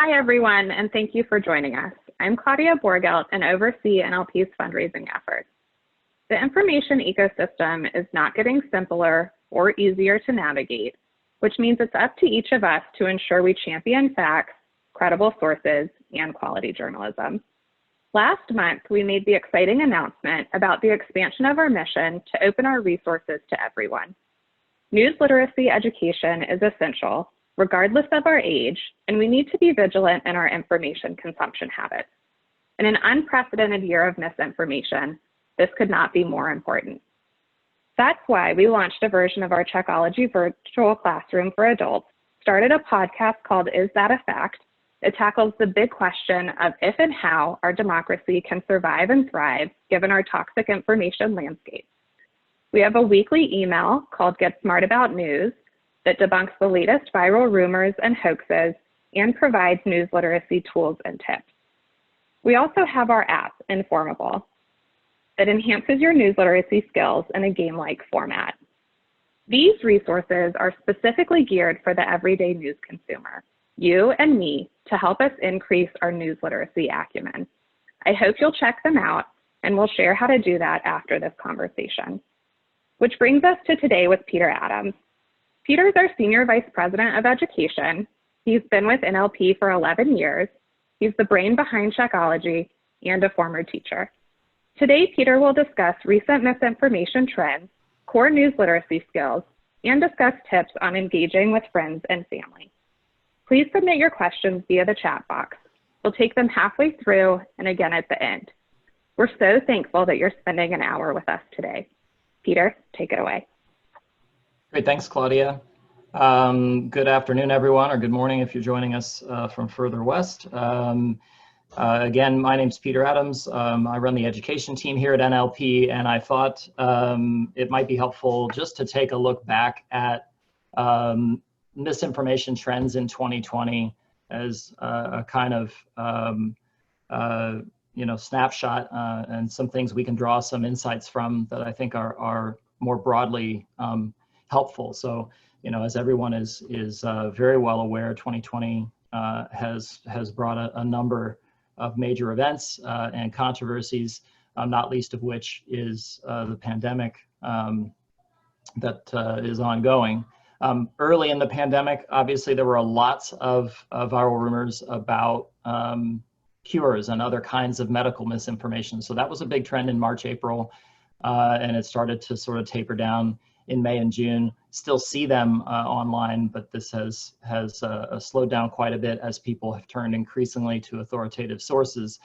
Hi, everyone, and thank you for joining us. I'm Claudia Borgelt and oversee NLP's fundraising efforts. The information ecosystem is not getting simpler or easier to navigate, which means it's up to each of us to ensure we champion facts, credible sources, and quality journalism. Last month, we made the exciting announcement about the expansion of our mission to open our resources to everyone. News literacy education is essential, regardless of our age, and we need to be vigilant in our information consumption habits. In an unprecedented year of misinformation, this could not be more important. That's why we launched a version of our Checkology virtual classroom for adults, started a podcast called Is That a Fact? It tackles the big question of if and how our democracy can survive and thrive given our toxic information landscape. We have a weekly email called Get Smart About News that debunks the latest viral rumors and hoaxes and provides news literacy tools and tips. We also have our app, Informable, that enhances your news literacy skills in a game-like format. These resources are specifically geared for the everyday news consumer, you and me, to help us increase our news literacy acumen. I hope you'll check them out, and we'll share how to do that after this conversation. Which brings us to today with Peter Adams. Peter is our Senior Vice President of Education. He's been with NLP for 11 years. He's the brain behind Checkology and a former teacher. Today, Peter will discuss recent misinformation trends, core news literacy skills, and discuss tips on engaging with friends and family. Please submit your questions via the chat box. We'll take them halfway through and again at the end. We're so thankful that you're spending an hour with us today. Peter, take it away. Great, thanks, Claudia. Good afternoon, everyone, or good morning if you're joining us from further west. Again, my name's Peter Adams. I run the education team here at NLP, and I thought it might be helpful just to take a look back at misinformation trends in 2020 as a kind of snapshot and some things we can draw some insights from that I think are more broadly helpful. So, as everyone is very well aware, 2020 has brought a number of major events and controversies, not least of which is the pandemic that is ongoing. Early in the pandemic, obviously, there were lots of viral rumors about cures and other kinds of medical misinformation. So that was a big trend in March, April, and it started to sort of taper down in May and June. Still see them online, but this has slowed down quite a bit as people have turned increasingly to authoritative sources.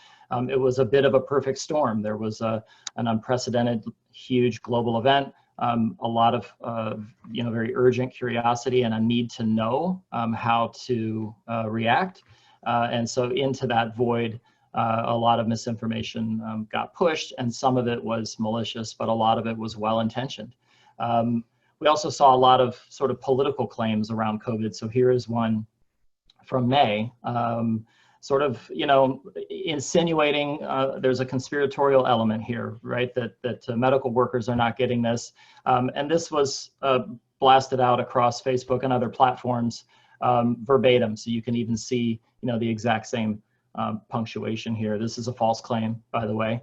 It was a bit of a perfect storm. There was an unprecedented, huge global event, a lot of very urgent curiosity and a need to know how to react. And so into that void, a lot of misinformation got pushed, and some of it was malicious, but a lot of it was well-intentioned. We also saw a lot of sort of political claims around COVID. So here is one from May, sort of, insinuating there's a conspiratorial element here, right? That medical workers are not getting this. And this was blasted out across Facebook and other platforms verbatim. So you can even see, the exact same punctuation here. This is a false claim, by the way.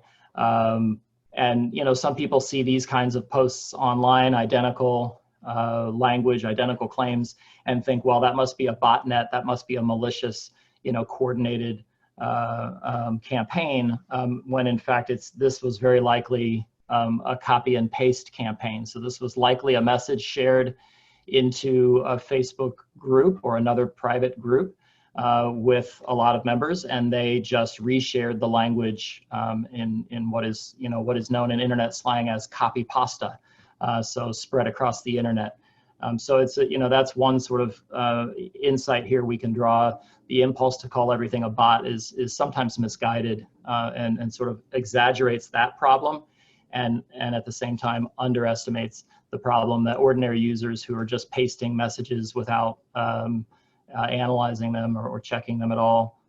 And, some people see these kinds of posts online, identical language, identical claims, and think, well, that must be a botnet, that must be a malicious, coordinated campaign, when in fact this was very likely a copy and paste campaign. So this was likely a message shared into a Facebook group or another private group with a lot of members, and they just reshared the language in what is known in internet slang as copy pasta, so spread across the internet. So it's that's one sort of insight here we can draw. The impulse to call everything a bot is sometimes misguided and sort of exaggerates that problem, and at the same time underestimates the problem that ordinary users who are just pasting messages without analyzing them or checking them at all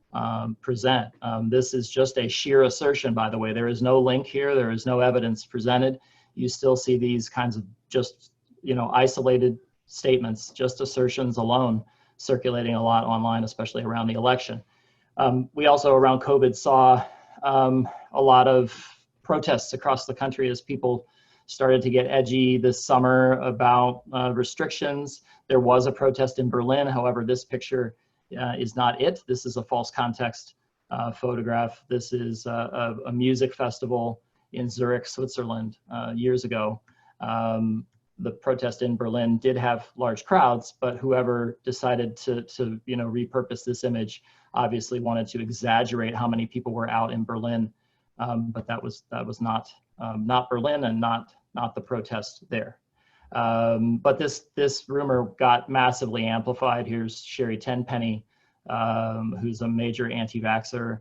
present. This is just a sheer assertion, by the way. There is no link here. There is no evidence presented. You still see these kinds of just, isolated statements, just assertions alone, circulating a lot online, especially around the election. We also around COVID saw a lot of protests across the country as people started to get edgy this summer about restrictions. There was a protest in Berlin. However, this picture is not it. This is a false context photograph. This is a music festival in Zurich, Switzerland years ago. The protest in Berlin did have large crowds, but whoever decided to repurpose this image obviously wanted to exaggerate how many people were out in Berlin, but that was not Berlin and not the protest there. But this rumor got massively amplified. Here's Sherry Tenpenny, who's a major anti-vaxxer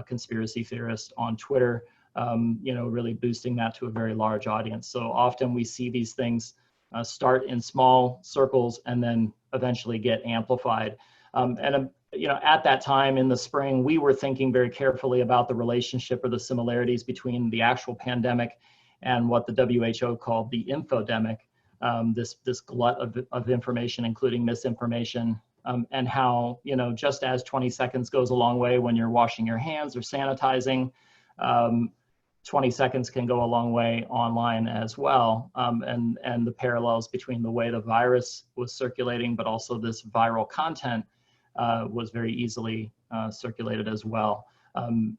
conspiracy theorist on Twitter, really boosting that to a very large audience. So often we see these things start in small circles and then eventually get amplified. At that time in the spring, we were thinking very carefully about the relationship or the similarities between the actual pandemic and what the WHO called the infodemic, this glut of information, including misinformation, and how, just as 20 seconds goes a long way when you're washing your hands or sanitizing, 20 seconds can go a long way online as well. And the parallels between the way the virus was circulating, but also this viral content was very easily circulated as well. And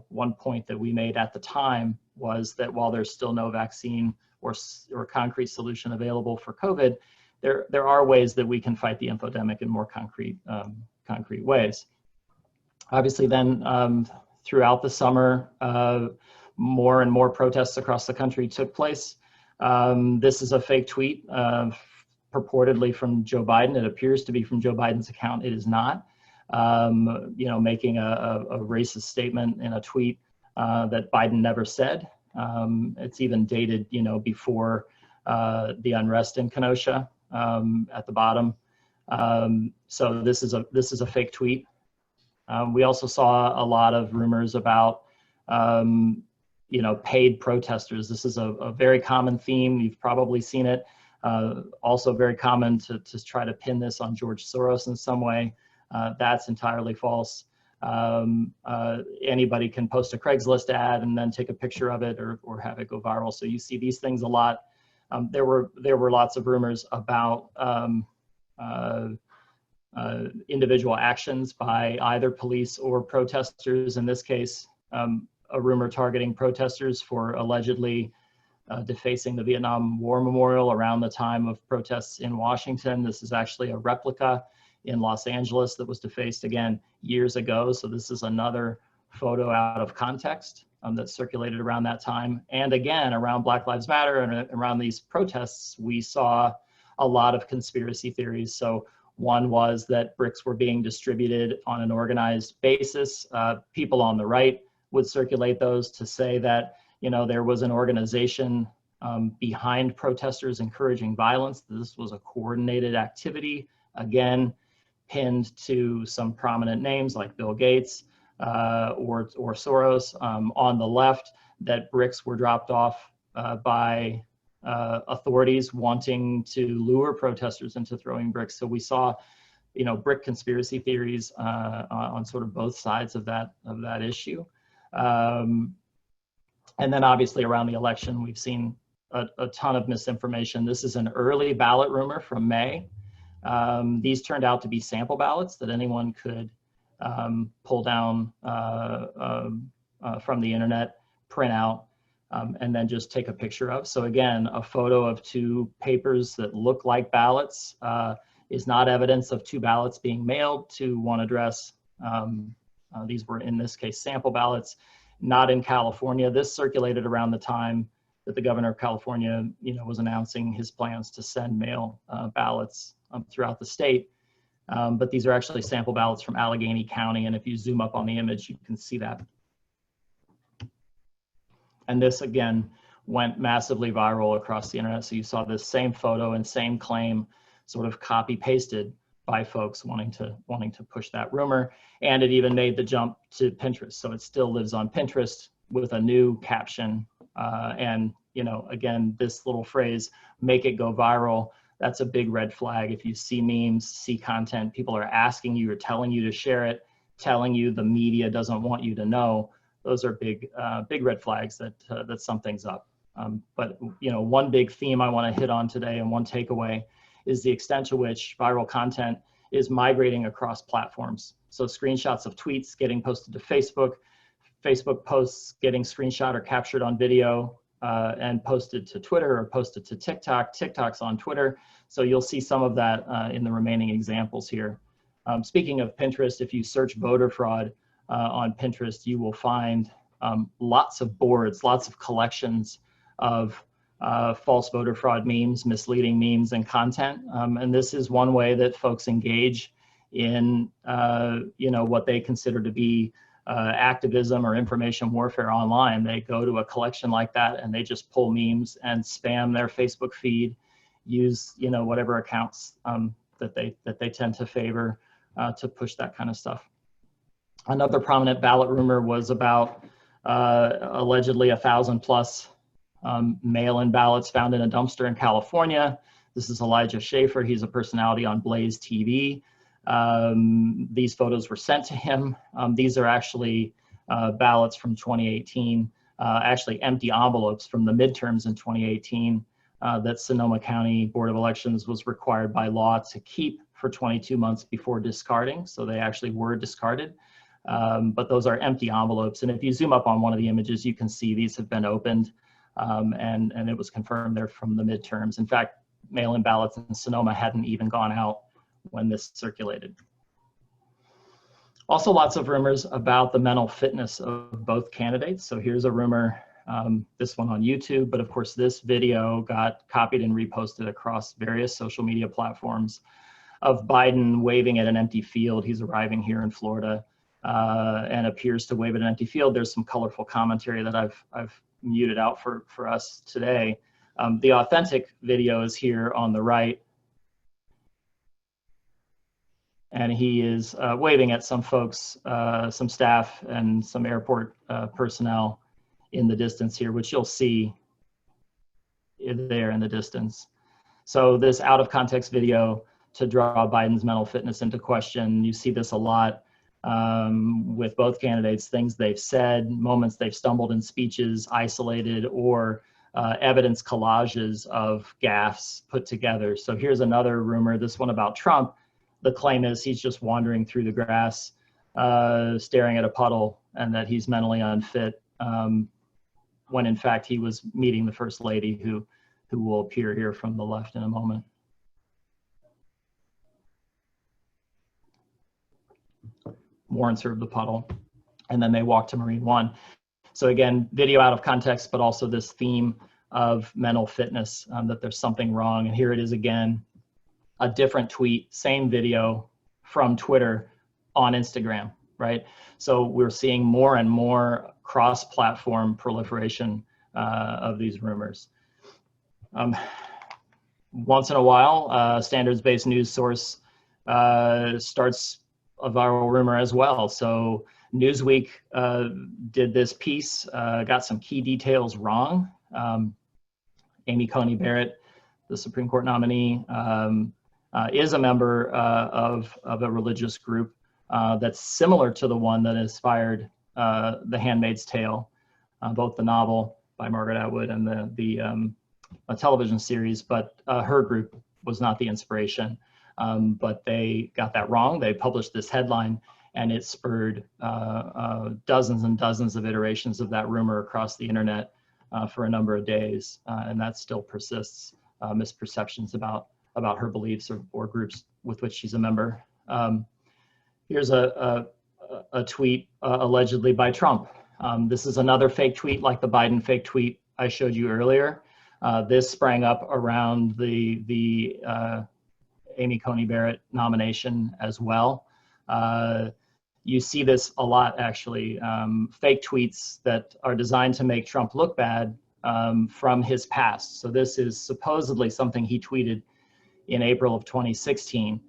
one point that we made at the time was that while there's still no vaccine or concrete solution available for COVID, there are ways that we can fight the infodemic in more concrete ways. Obviously then, throughout the summer, more and more protests across the country took place. This is a fake tweet purportedly from Joe Biden. It appears to be from Joe Biden's account. It is not. Making a racist statement in a tweet that Biden never said. It's even dated, before the unrest in Kenosha at the bottom. So this is a fake tweet. We also saw a lot of rumors about, paid protesters. This is a very common theme. You've probably seen it. Also very common to try to pin this on George Soros in some way. That's entirely false. Anybody can post a Craigslist ad and then take a picture of it or have it go viral. So you see these things a lot. There were lots of rumors about individual actions by either police or protesters. In this case, a rumor targeting protesters for allegedly defacing the Vietnam War Memorial around the time of protests in Washington. This is actually a replica in Los Angeles that was defaced again years ago. So this is another photo out of context that circulated around that time. And again, around Black Lives Matter and around these protests, we saw a lot of conspiracy theories. So one was that bricks were being distributed on an organized basis. People on the right would circulate those to say that, there was an organization behind protesters encouraging violence. This was a coordinated activity, again, pinned to some prominent names like Bill Gates or Soros. On the left, that bricks were dropped off by authorities wanting to lure protesters into throwing bricks. So we saw, brick conspiracy theories on sort of both sides of that issue. And then obviously around the election, we've seen a ton of misinformation. This is an early ballot rumor from May. These turned out to be sample ballots that anyone could pull down from the internet, print out, and then just take a picture of. So again, a photo of two papers that look like ballots is not evidence of two ballots being mailed to one address. These were, in this case, sample ballots, not in California. This circulated around the time that the governor of California, was announcing his plans to send mail ballots throughout the state. But these are actually sample ballots from Allegheny County. And if you zoom up on the image, you can see that. And this, again, went massively viral across the internet. So you saw this same photo and same claim sort of copy pasted by folks wanting to push that rumor. And it even made the jump to Pinterest. So it still lives on Pinterest with a new caption. And, again, this little phrase, make it go viral, that's a big red flag. If you see memes, see content, people are asking you or telling you to share it, telling you the media doesn't want you to know, those are big red flags that something's up. But one big theme I want to hit on today, and one takeaway, is the extent to which viral content is migrating across platforms. So screenshots of tweets getting posted to Facebook, Facebook posts getting screenshot or captured on video and posted to Twitter or posted to TikTok. TikTok's on Twitter. So you'll see some of that in the remaining examples here. Speaking of Pinterest, if you search voter fraud on Pinterest, you will find lots of boards, lots of collections of false voter fraud memes, misleading memes and content. And this is one way that folks engage in what they consider to be activism or information warfare online. They go to a collection like that and they just pull memes and spam their Facebook feed, use whatever accounts that they tend to favor to push that kind of stuff. Another prominent ballot rumor was about allegedly 1,000+ mail-in ballots found in a dumpster in California. This is Elijah Schaefer. He's a personality on Blaze TV. These photos were sent to him. These are actually ballots from 2018, actually empty envelopes from the midterms in 2018 that Sonoma County Board of Elections was required by law to keep for 22 months before discarding. So they actually were discarded. But those are empty envelopes. And if you zoom up on one of the images, you can see these have been opened. And it was confirmed they're from the midterms. In fact, mail-in ballots in Sonoma hadn't even gone out when this circulated. Also, lots of rumors about the mental fitness of both candidates. So here's a rumor, this one on YouTube, but of course this video got copied and reposted across various social media platforms of Biden waving at an empty field. He's arriving here in Florida and appears to wave at an empty field. There's some colorful commentary that I've muted out for us today. The authentic video is here on the right. And he is waving at some folks, some staff and some airport personnel in the distance here, which you'll see there in the distance. So this out of context video to draw Biden's mental fitness into question. You see this a lot with both candidates, things they've said, moments they've stumbled in speeches, isolated, or evidence collages of gaffes put together. So here's another rumor, this one about Trump. The claim is he's just wandering through the grass, staring at a puddle, and that he's mentally unfit, when in fact he was meeting the First Lady, who will appear here from the left in a moment. Warren served the puddle, and then they walked to Marine One. So again, video out of context, but also this theme of mental fitness, that there's something wrong. And here it is again, a different tweet, same video from Twitter on Instagram, right? So we're seeing more and more cross-platform proliferation of these rumors. Once in a while, a standards-based news source starts a viral rumor as well. So Newsweek did this piece, got some key details wrong. Amy Coney Barrett, the Supreme Court nominee, is a member of a religious group that's similar to the one that inspired The Handmaid's Tale, both the novel by Margaret Atwood and the television series, but her group was not the inspiration. But they got that wrong. They published this headline, and it spurred dozens and dozens of iterations of that rumor across the internet for a number of days, and that still persists. Misperceptions about her beliefs or groups with which she's a member. Here's a tweet allegedly by Trump. This is another fake tweet like the Biden fake tweet I showed you earlier. This sprang up around the Amy Coney Barrett nomination as well. You see this a lot, actually. Fake tweets that are designed to make Trump look bad from his past. So this is supposedly something he tweeted in April of 2016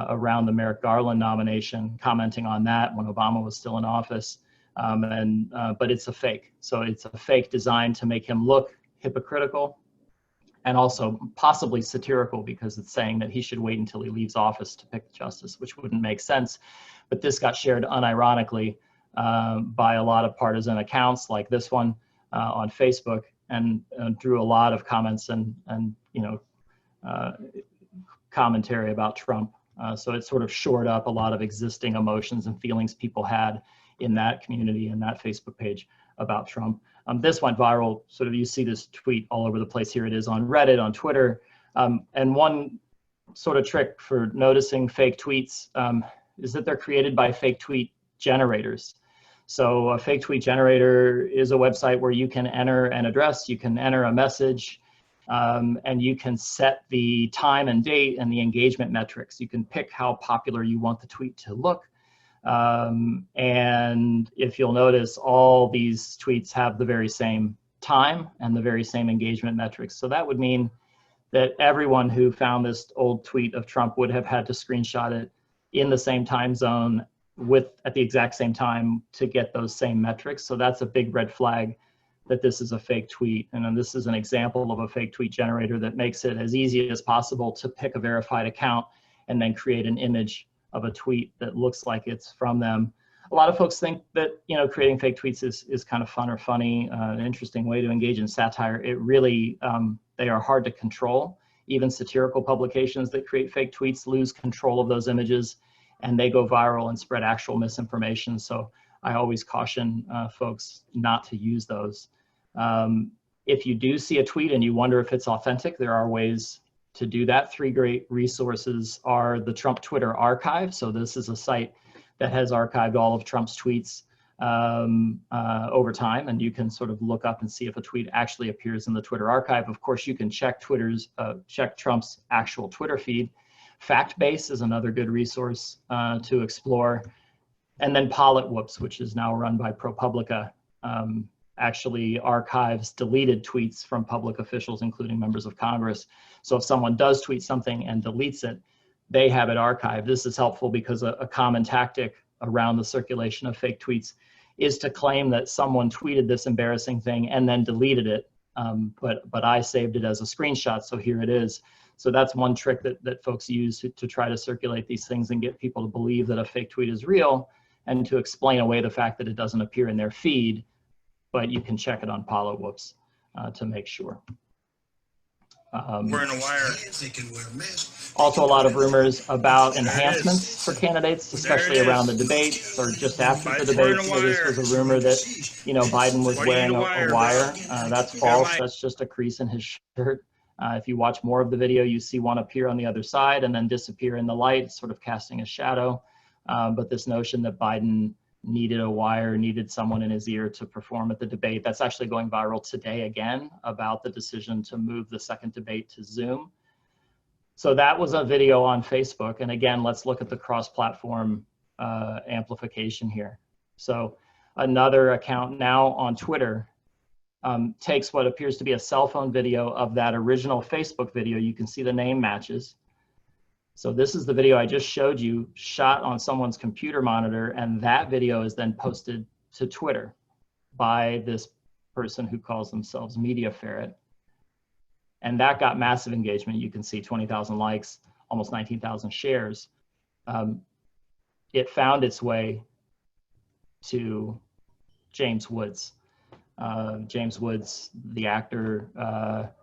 around the Merrick Garland nomination, commenting on that when Obama was still in office. But it's a fake. So it's a fake designed to make him look hypocritical and also possibly satirical because it's saying that he should wait until he leaves office to pick justice, which wouldn't make sense. But this got shared unironically by a lot of partisan accounts like this one on Facebook, and drew a lot of comments and commentary about Trump. So it sort of shored up a lot of existing emotions and feelings people had in that community and that Facebook page about Trump. This went viral. Sort of, you see this tweet all over the place. Here it is on Reddit, on Twitter. And one sort of trick for noticing fake tweets is that they're created by fake tweet generators. So a fake tweet generator is a website where you can enter an address, you can enter a message, and you can set the time and date and the engagement metrics. You can pick how popular you want the tweet to look. And if you'll notice, all these tweets have the very same time and the very same engagement metrics. So that would mean that everyone who found this old tweet of Trump would have had to screenshot it in the same time zone at the exact same time to get those same metrics. So that's a big red flag that this is a fake tweet. And then this is an example of a fake tweet generator that makes it as easy as possible to pick a verified account and then create an image of a tweet that looks like it's from them. A lot of folks think that, creating fake tweets is kind of fun or funny, an interesting way to engage in satire. It really, they are hard to control. Even satirical publications that create fake tweets lose control of those images, and they go viral and spread actual misinformation. So I always caution folks not to use those. If you do see a tweet and you wonder if it's authentic, there are ways to do that. 3 great resources are the Trump Twitter archive. So this is a site that has archived all of Trump's tweets over time, and you can sort of look up and see if a tweet actually appears in the Twitter archive. Of course, you can check check Trump's actual Twitter feed. FactBase is another good resource to explore. And then Ballot, which is now run by ProPublica, actually archives deleted tweets from public officials, including members of Congress. So if someone does tweet something and deletes it, they have it archived. This is helpful because a common tactic around the circulation of fake tweets is to claim that someone tweeted this embarrassing thing and then deleted it, but I saved it as a screenshot, so here it is. So that's one trick that folks use to try to circulate these things and get people to believe that a fake tweet is real, and to explain away the fact that it doesn't appear in their feed, but you can check it on Ballot to make sure. Wearing a wire. Also, a lot of rumors about enhancements for candidates, especially around the debates or just after the debates. So this was a rumor that, Biden was wearing a wire. That's false. That's just a crease in his shirt. If you watch more of the video, you see one appear on the other side and then disappear in the light, sort of casting a shadow. But this notion that Biden needed a wire, needed someone in his ear to perform at the debate, that's actually going viral today again about the decision to move the second debate to Zoom. So that was a video on Facebook. And again, let's look at the cross-platform amplification here. So another account now on Twitter takes what appears to be a cell phone video of that original Facebook video. You can see the name matches. So this is the video I just showed you, shot on someone's computer monitor, and that video is then posted to Twitter by this person who calls themselves Media Ferret. And that got massive engagement. You can see 20,000 likes, almost 19,000 shares. It found its way to James Woods. James Woods, the actor,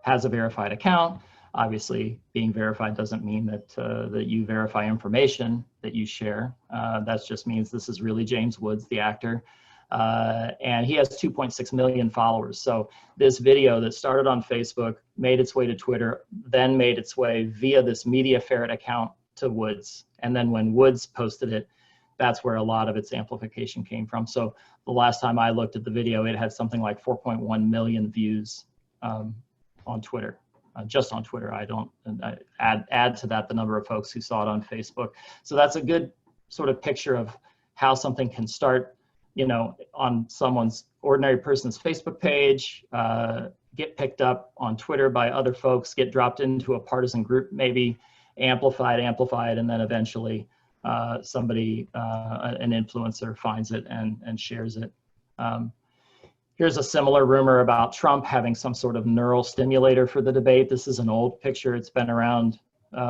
has a verified account. Obviously, being verified doesn't mean that you verify information that you share. That just means this is really James Woods, the actor. And he has 2.6 million followers. So this video that started on Facebook, made its way to Twitter, then made its way via this Media Ferret account to Woods. And then when Woods posted it, that's where a lot of its amplification came from. So the last time I looked at the video, it had something like 4.1 million views on Twitter. Just on Twitter. I don't add to that the number of folks who saw it on Facebook. So that's a good sort of picture of how something can start, on someone's ordinary person's Facebook page, get picked up on Twitter by other folks, get dropped into a partisan group, maybe amplified, and then eventually somebody, an influencer, finds it and shares it. Here's a similar rumor about Trump having some sort of neural stimulator for the debate. This is an old picture. It's been around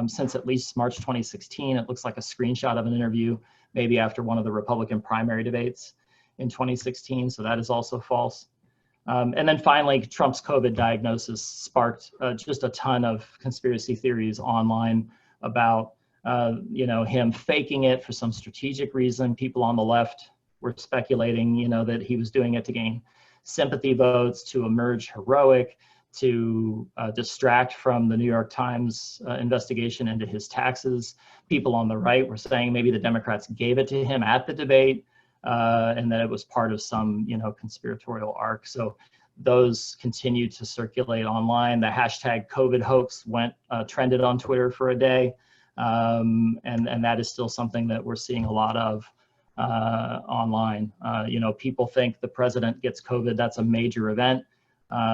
since at least March 2016. It looks like a screenshot of an interview, maybe after one of the Republican primary debates in 2016. So that is also false. And then finally, Trump's COVID diagnosis sparked just a ton of conspiracy theories online about him faking it for some strategic reason. People on the left were speculating, that he was doing it to gain sympathy votes, to emerge heroic, to distract from the New York Times investigation into his taxes. People on the right were saying maybe the Democrats gave it to him at the debate, and that it was part of some, conspiratorial arc. So those continued to circulate online. The hashtag COVID hoax trended on Twitter for a day. And that is still something that we're seeing a lot of online. People think the president gets COVID, that's a major event.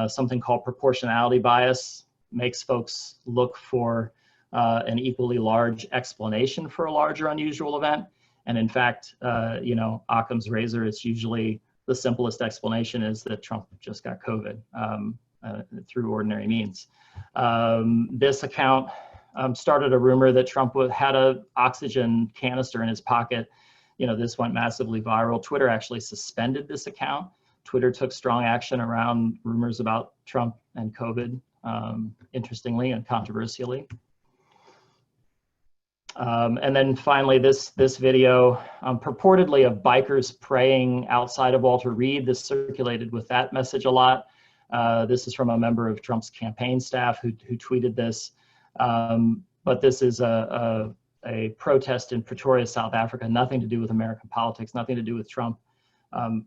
Something called proportionality bias makes folks look for an equally large explanation for a larger unusual event. And in fact, Occam's razor, it's usually the simplest explanation is that Trump just got COVID through ordinary means. This account started a rumor that Trump had an oxygen canister in his pocket. This went massively viral. Twitter actually suspended this account. Twitter took strong action around rumors about Trump and COVID, interestingly and controversially. And then finally, this video, purportedly of bikers praying outside of Walter Reed. This circulated with that message a lot. This is from a member of Trump's campaign staff who tweeted this. But this is a protest in Pretoria, South Africa, nothing to do with American politics, nothing to do with Trump, on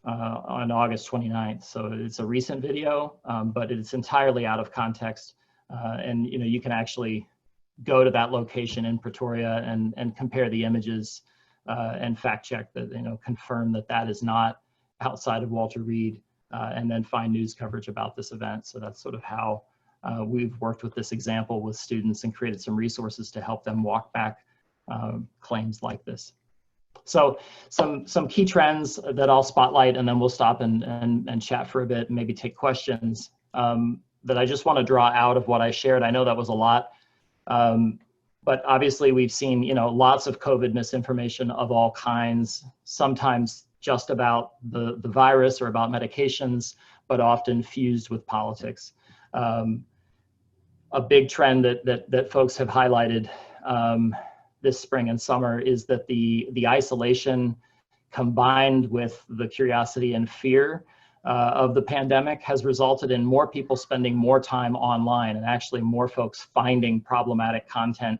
August 29th. So it's a recent video, but it's entirely out of context. And you can actually go to that location in Pretoria and compare the images and fact check that, confirm that that is not outside of Walter Reed, and then find news coverage about this event. So that's sort of how we've worked with this example with students and created some resources to help them walk back claims like this. So some key trends that I'll spotlight, and then we'll stop and chat for a bit and maybe take questions that I just want to draw out of what I shared. I know that was a lot. But obviously we've seen, lots of COVID misinformation of all kinds, sometimes just about the virus or about medications, but often fused with politics. A big trend that folks have highlighted this spring and summer is that the isolation combined with the curiosity and fear of the pandemic has resulted in more people spending more time online, and actually more folks finding problematic content,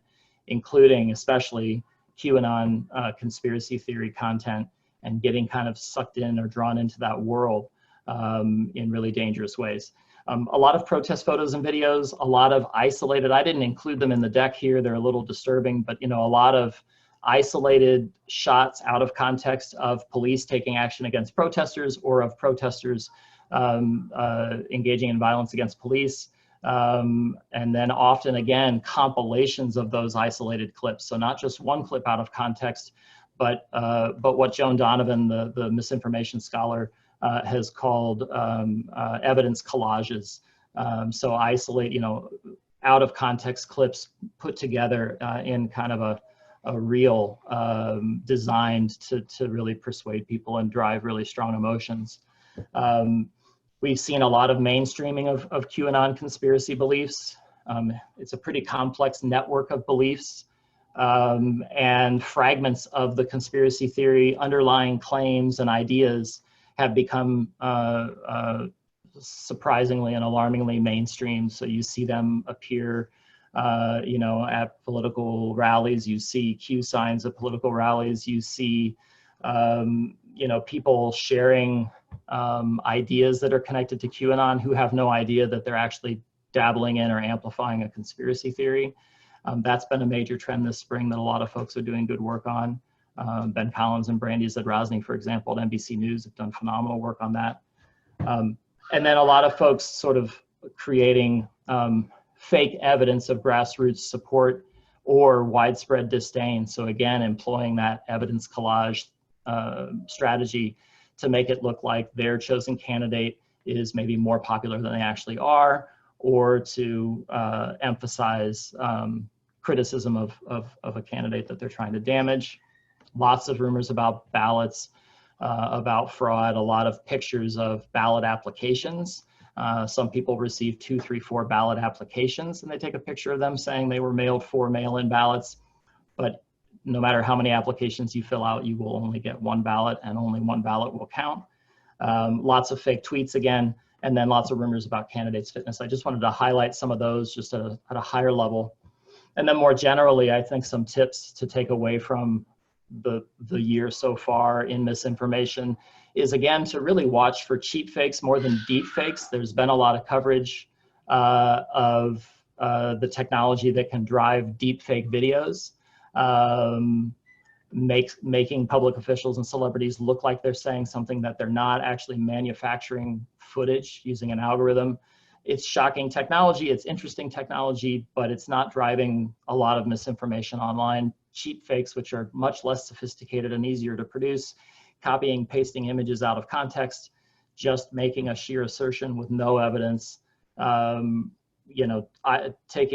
including especially QAnon conspiracy theory content, and getting kind of sucked in or drawn into that world in really dangerous ways. A lot of protest photos and videos, a lot of isolated, I didn't include them in the deck here, they're a little disturbing, but a lot of isolated shots out of context of police taking action against protesters, or of protesters engaging in violence against police. And then often, again, compilations of those isolated clips. So not just one clip out of context, but what Joan Donovan, the misinformation scholar, has called evidence collages. So isolate, out of context clips put together in kind of a reel designed to really persuade people and drive really strong emotions. We've seen a lot of mainstreaming of QAnon conspiracy beliefs. It's a pretty complex network of beliefs, and fragments of the conspiracy theory underlying claims and ideas have become surprisingly and alarmingly mainstream. So you see them appear at political rallies, you see Q signs at political rallies, you see, people sharing ideas that are connected to QAnon who have no idea that they're actually dabbling in or amplifying a conspiracy theory. That's been a major trend this spring that a lot of folks are doing good work on. Ben Collins and Brandy Zadrozny, for example, at NBC News have done phenomenal work on that. And then a lot of folks sort of creating fake evidence of grassroots support or widespread disdain. So again, employing that evidence collage strategy to make it look like their chosen candidate is maybe more popular than they actually are, or to emphasize criticism of a candidate that they're trying to damage. Lots of rumors about ballots, about fraud, a lot of pictures of ballot applications. Some people receive 2, 3, 4 ballot applications, and they take a picture of them saying they were mailed 4 mail-in ballots. But no matter how many applications you fill out, you will only get 1 ballot, and only 1 ballot will count. Lots of fake tweets again, and then lots of rumors about candidates' fitness. I just wanted to highlight some of those just at a higher level. And then more generally, I think some tips to take away from the year so far in misinformation is, again, to really watch for cheap fakes more than deep fakes. There's been a lot of coverage of the technology that can drive deep fake videos, making public officials and celebrities look like they're saying something that they're not, actually manufacturing footage using an algorithm. It's shocking technology, it's interesting technology, but it's not driving a lot of misinformation online. Cheap fakes, which are much less sophisticated and easier to produce, copying, pasting images out of context, just making a sheer assertion with no evidence, editing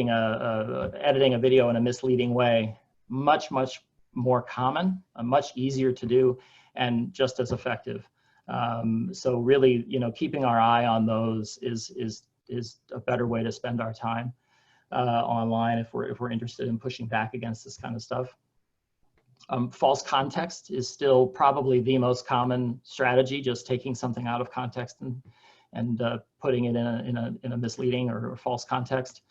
a video in a misleading way, much more common, much easier to do, and just as effective. So really, keeping our eye on those is a better way to spend our time online if we're interested in pushing back against this kind of stuff. False context is still probably the most common strategy, just taking something out of context and putting it in a misleading or false context.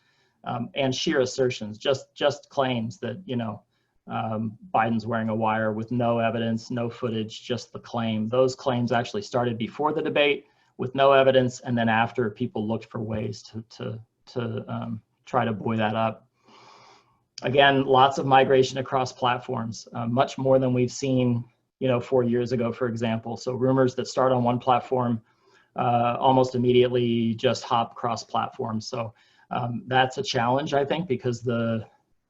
And sheer assertions, just claims that Biden's wearing a wire with no evidence, no footage, just the claim. Those claims actually started before the debate with no evidence, and then after, people looked for ways to try to buoy that up. Again, lots of migration across platforms, much more than we've seen 4 years ago, for example. So rumors that start on one platform almost immediately just hop cross platforms. So that's a challenge, I think, because the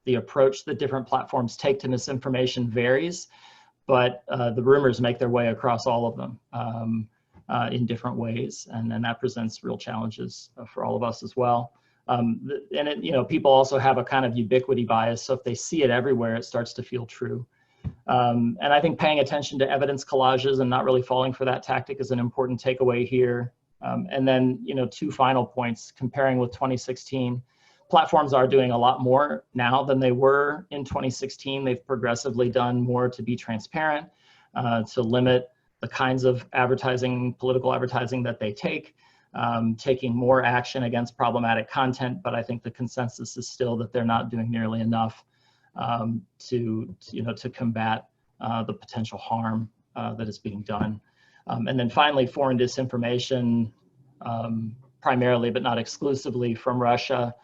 approach that different platforms take to misinformation varies, but the rumors make their way across all of them in different ways, and that presents real challenges for all of us as well. People also have a kind of ubiquity bias, so if they see it everywhere, it starts to feel true. And I think paying attention to evidence collages and not really falling for that tactic is an important takeaway here. And then, 2 final points, comparing with 2016. Platforms are doing a lot more now than they were in 2016. They've progressively done more to be transparent, to limit the kinds of advertising, political advertising that they take, taking more action against problematic content. But I think the consensus is still that they're not doing nearly enough to combat the potential harm that is being done. And then finally, foreign disinformation, primarily but not exclusively from Russia.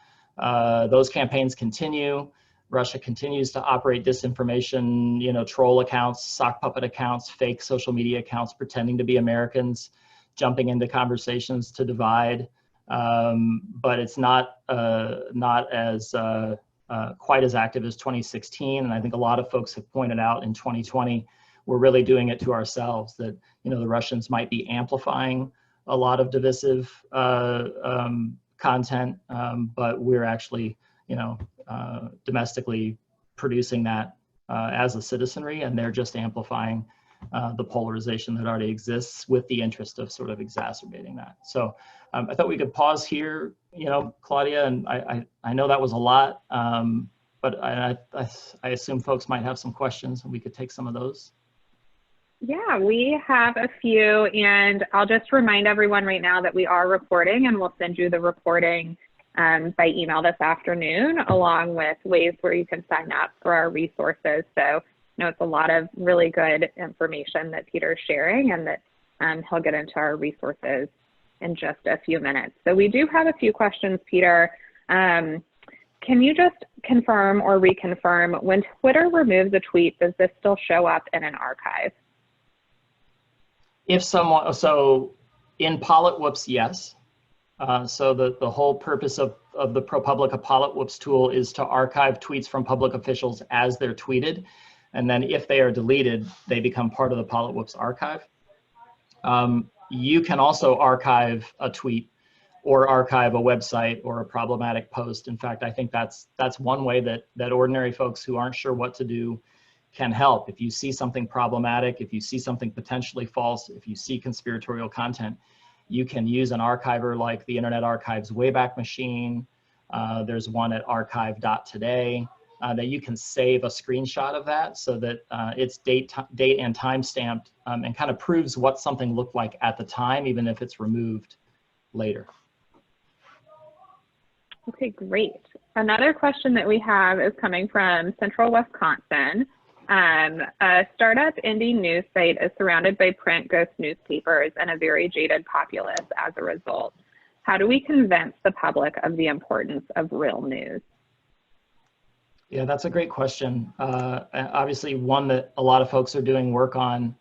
Those campaigns continue. Russia continues to operate disinformation, troll accounts, sock puppet accounts, fake social media accounts pretending to be Americans, jumping into conversations to divide. But it's not as quite as active as 2016. And I think a lot of folks have pointed out in 2020, we're really doing it to ourselves, that the Russians might be amplifying a lot of divisive content, but we're actually, domestically producing that as a citizenry, and they're just amplifying the polarization that already exists with the interest of sort of exacerbating that. So I thought we could pause here, Claudia, and I know that was a lot, but I assume folks might have some questions, and we could take some of those. Yeah, we have a few, and I'll just remind everyone right now that we are recording, and we'll send you the recording by email this afternoon, along with ways where you can sign up for our resources. So it's a lot of really good information that Peter's sharing, and that he'll get into our resources in just a few minutes. So we do have a few questions, Peter. Can you just confirm or reconfirm, when Twitter removes a tweet, does this still show up in an archive? So in Ballot Whoops, yes. So the whole purpose of the ProPublica Ballot Whoops tool is to archive tweets from public officials as they're tweeted. And then if they are deleted, they become part of the Ballot Whoops archive. You can also archive a tweet or archive a website or a problematic post. In fact, I think that's one way that ordinary folks who aren't sure what to do can help. If you see something problematic, if you see something potentially false, if you see conspiratorial content, you can use an archiver like the Internet Archive's Wayback Machine. There's one at archive.today that you can save a screenshot of that so that it's date and time stamped and kind of proves what something looked like at the time, even if it's removed later. Okay, great. Another question that we have is coming from Central Wisconsin. A startup indie news site is surrounded by print ghost newspapers and a very jaded populace as a result. How do we convince the public of the importance of real news? Yeah, that's a great question. Obviously, one that a lot of folks are doing work on.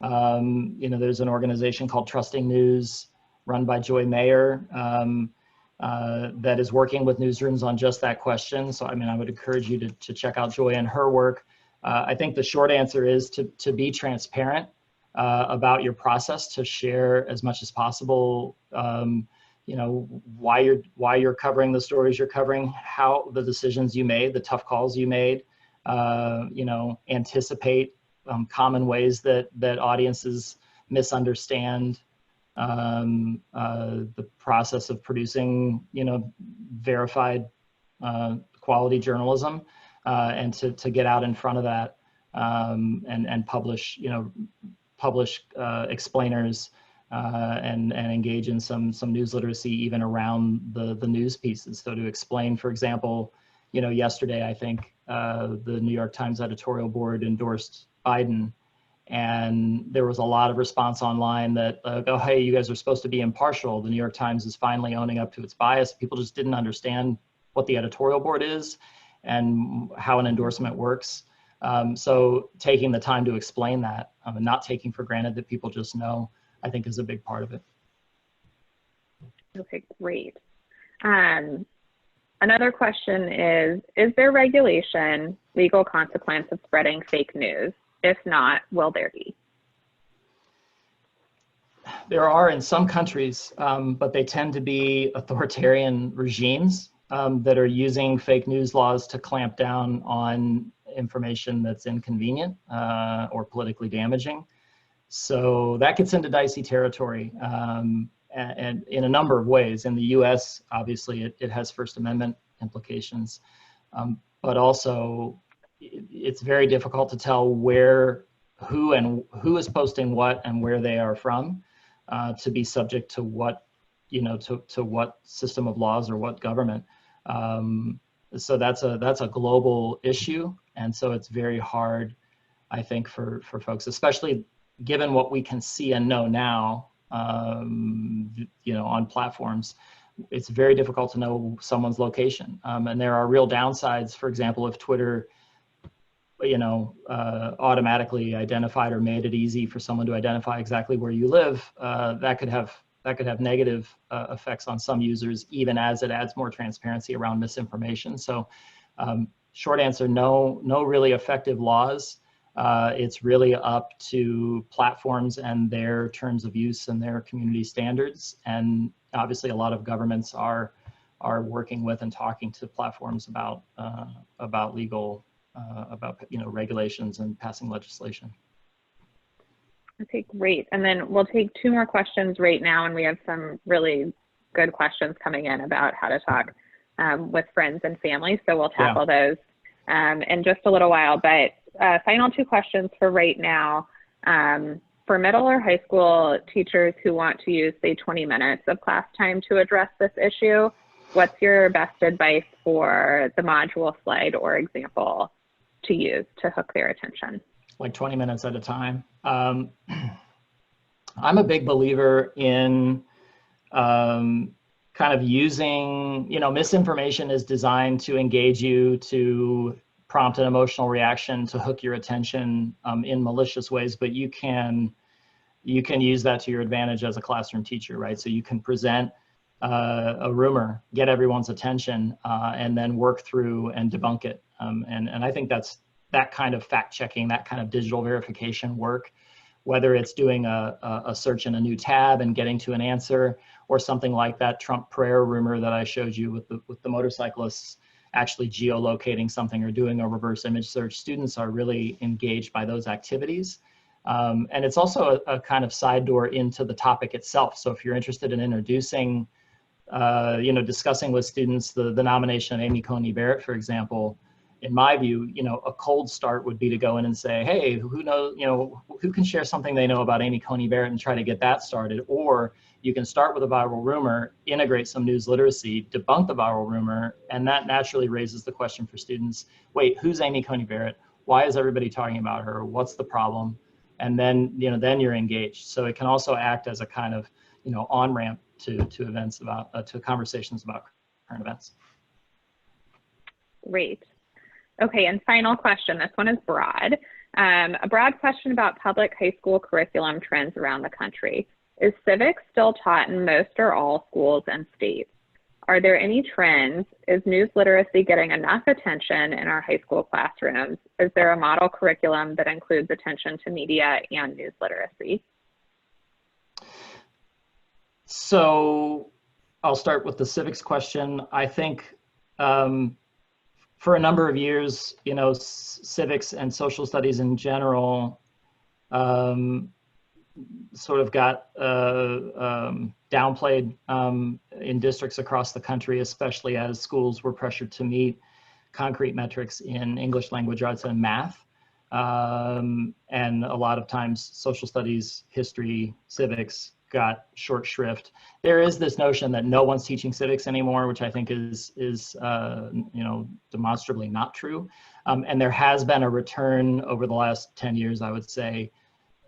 There's an organization called Trusting News run by Joy Mayer that is working with newsrooms on just that question. So, I mean, I would encourage you to check out Joy and her work. I think the short answer is to be transparent about your process, to share as much as possible, why you're covering the stories you're covering, how the decisions you made, the tough calls you made, anticipate common ways that audiences misunderstand the process of producing, verified quality journalism. And to get out in front of that and publish explainers and engage in some news literacy even around the news pieces. So to explain, for example, yesterday I think the New York Times editorial board endorsed Biden, and there was a lot of response online that oh, hey, you guys are supposed to be impartial. The New York Times is finally owning up to its bias. People just didn't understand what the editorial board is and how an endorsement works. So taking the time to explain that and not taking for granted that people just know, I think is a big part of it. Okay, great. Another question is there regulation, legal consequence of spreading fake news? If not, will there be? There are in some countries, but they tend to be authoritarian regimes that are using fake news laws to clamp down on information that's inconvenient or politically damaging. So that gets into dicey territory and in a number of ways. In the US, obviously, it has First Amendment implications, but also it's very difficult to tell who is posting what and where they are from to be subject to what, to what system of laws or what government. So that's a global issue. And so it's very hard, I think, for folks, especially given what we can see and know now, on platforms. It's very difficult to know someone's location. And there are real downsides. For example, if Twitter, automatically identified or made it easy for someone to identify exactly where you live, that could have negative effects on some users, even as it adds more transparency around misinformation. So short answer, no really effective laws. It's really up to platforms and their terms of use and their community standards. And obviously a lot of governments are working with and talking to platforms about legal, regulations and passing legislation. Okay, great. And then we'll take two more questions right now, and we have some really good questions coming in about how to talk with friends and family. So we'll tackle those in just a little while. But final two questions for right now. For middle or high school teachers who want to use, say, 20 minutes of class time to address this issue, what's your best advice for the module, slide, or example to use to hook their attention? Like 20 minutes at a time. I'm a big believer in kind of using, misinformation is designed to engage you, to prompt an emotional reaction, to hook your attention in malicious ways, but you can use that to your advantage as a classroom teacher, right? So you can present a rumor, get everyone's attention, and then work through and debunk it. And I think that kind of fact checking, that kind of digital verification work whether it's doing a search in a new tab and getting to an answer, or something like that Trump prayer rumor that I showed you with the motorcyclists actually geolocating something or doing a reverse image search. Students are really engaged by those activities. And it's also a kind of side door into the topic itself. So if you're interested in introducing, discussing with students the nomination of Amy Coney Barrett, for example, in my view, a cold start would be to go in and say, hey, who knows, who can share something they know about Amy Coney Barrett and try to get that started. Or you can start with a viral rumor, integrate some news literacy, debunk the viral rumor, and that naturally raises the question for students, wait, who's Amy Coney Barrett? Why is everybody talking about her? What's the problem? And then, then you're engaged. So it can also act as a kind of, on-ramp to events about, to conversations about current events. Great. Okay, and final question. This one is broad. A broad question about public high school curriculum trends around the country. Is civics still taught in most or all schools and states? Are there any trends? Is news literacy getting enough attention in our high school classrooms? Is there a model curriculum that includes attention to media and news literacy? So I'll start with the civics question. I think for a number of years, civics and social studies in general sort of got downplayed in districts across the country, especially as schools were pressured to meet concrete metrics in English language arts and math. And a lot of times social studies, history, civics got short shrift. There is this notion that no one's teaching civics anymore, which I think is demonstrably not true. And there has been a return over the last 10 years, I would say,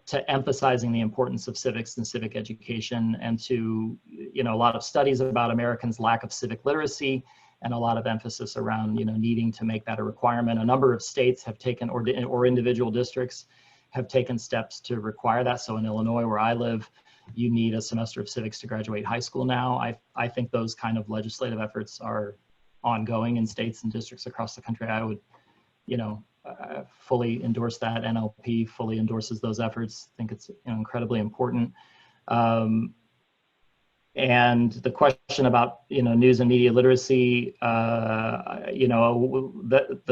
to emphasizing the importance of civics and civic education, and to, a lot of studies about Americans' lack of civic literacy, and a lot of emphasis around, needing to make that a requirement. A number of states have taken, or individual districts have taken steps to require that. So in Illinois, where I live, you need a semester of civics to graduate high school now. I think those kind of legislative efforts are ongoing in states and districts across the country. I would, fully endorse that. NLP fully endorses those efforts. I think it's incredibly important. And the question about news and media literacy, the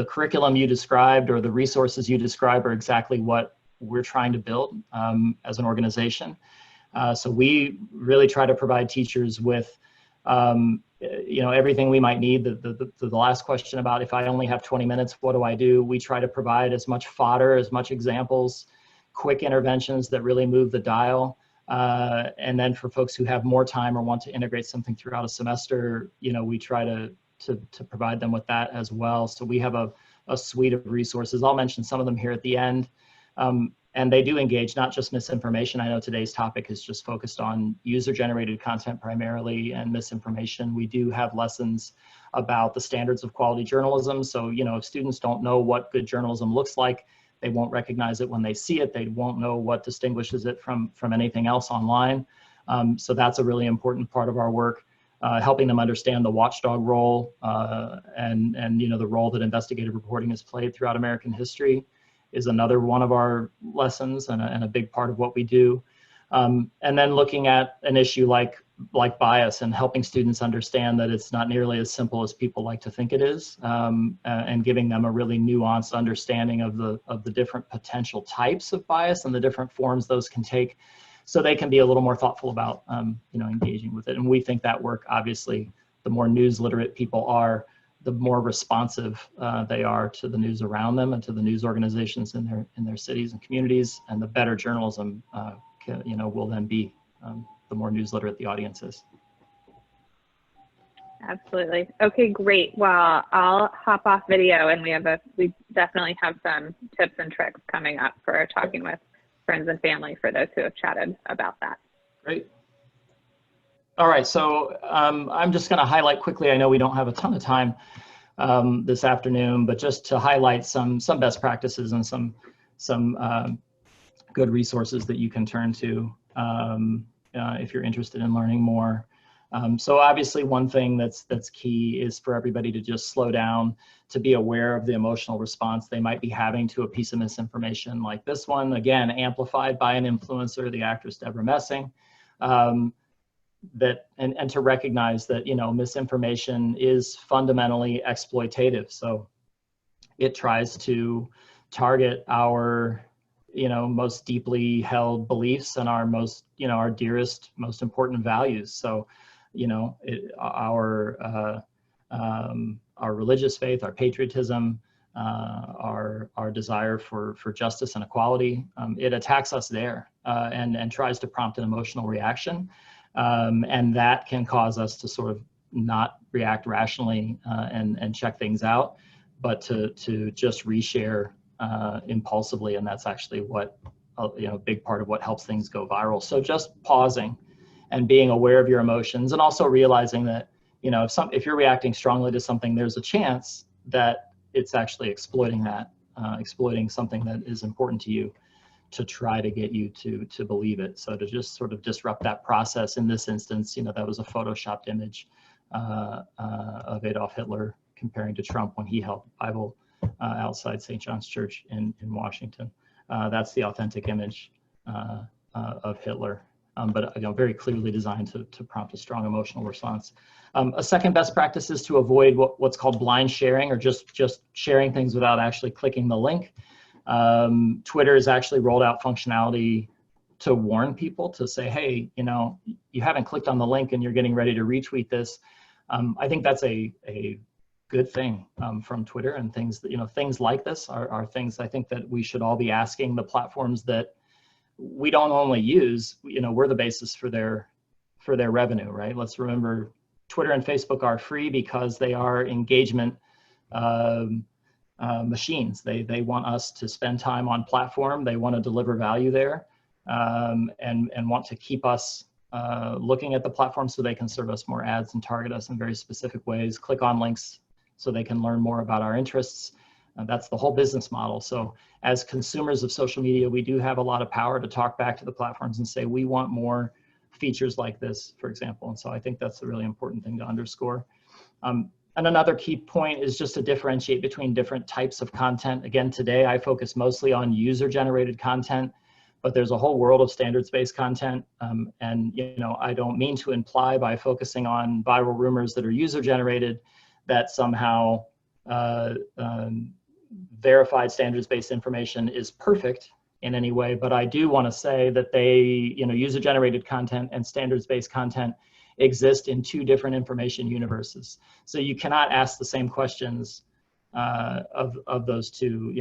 curriculum you described or the resources you described are exactly what we're trying to build as an organization. So we really try to provide teachers with everything we might need. The last question about if I only have 20 minutes, what do I do? We try to provide as much fodder, as much examples, quick interventions that really move the dial. And then for folks who have more time or want to integrate something throughout a semester, we try to provide them with that as well. So we have a suite of resources. I'll mention some of them here at the end. And they do engage not just misinformation. I know today's topic is just focused on user-generated content primarily and misinformation. We do have lessons about the standards of quality journalism. So, if students don't know what good journalism looks like, they won't recognize it when they see it. They won't know what distinguishes it from anything else online. So that's a really important part of our work, helping them understand the watchdog role and the role that investigative reporting has played throughout American history is another one of our lessons and a big part of what we do. And then looking at an issue like bias and helping students understand that it's not nearly as simple as people like to think it is, and giving them a really nuanced understanding of the different potential types of bias and the different forms those can take, so they can be a little more thoughtful about engaging with it. And we think that work, obviously, the more news literate people are, the more responsive they are to the news around them and to the news organizations in their cities and communities, and the better journalism will then be, the more news literate the audience is. Absolutely. Okay, great. Well, I'll hop off video, and we definitely have some tips and tricks coming up for talking with friends and family for those who have chatted about that. Great. All right, so I'm just going to highlight quickly. I know we don't have a ton of time this afternoon, but just to highlight some best practices and some good resources that you can turn to if you're interested in learning more. So obviously one thing that's key is for everybody to just slow down, to be aware of the emotional response they might be having to a piece of misinformation like this one, again, amplified by an influencer, the actress Deborah Messing, and to recognize that, misinformation is fundamentally exploitative. So it tries to target our, most deeply held beliefs and our most, our dearest, most important values. So, our religious faith, our patriotism, our desire for justice and equality, it attacks us there and tries to prompt an emotional reaction. And that can cause us to sort of not react rationally and check things out, but to just reshare impulsively. And that's actually what, a big part of what helps things go viral. So just pausing and being aware of your emotions, and also realizing that, if you're reacting strongly to something, there's a chance that it's actually exploiting that, exploiting something that is important to you to try to get you to believe it. So to just sort of disrupt that process. In this instance, that was a photoshopped image of Adolf Hitler comparing to Trump when he held the Bible outside St. John's Church in Washington. That's the authentic image of Hitler. But very clearly designed to prompt a strong emotional response. A second best practice is to avoid what's called blind sharing, or just sharing things without actually clicking the link. Twitter has actually rolled out functionality to warn people, to say, hey, you haven't clicked on the link and you're getting ready to retweet this. I think that's a good thing from Twitter, and things that, things like this are things I think that we should all be asking the platforms that we don't only use, we're the basis for their revenue, right? Let's remember, Twitter and Facebook are free because they are engagement machines. They want us to spend time on platform. They want to deliver value there, and want to keep us looking at the platform so they can serve us more ads and target us in very specific ways, click on links so they can learn more about our interests. That's the whole business model. So as consumers of social media, we do have a lot of power to talk back to the platforms and say, we want more features like this, for example. And so I think that's a really important thing to underscore. And another key point is just to differentiate between different types of content. Again, today I focus mostly on user-generated content, but there's a whole world of standards-based content. And I don't mean to imply by focusing on viral rumors that are user-generated that somehow verified standards-based information is perfect in any way, but I do want to say that they, user-generated content and standards-based content exist in two different information universes. So you cannot ask the same questions of those two,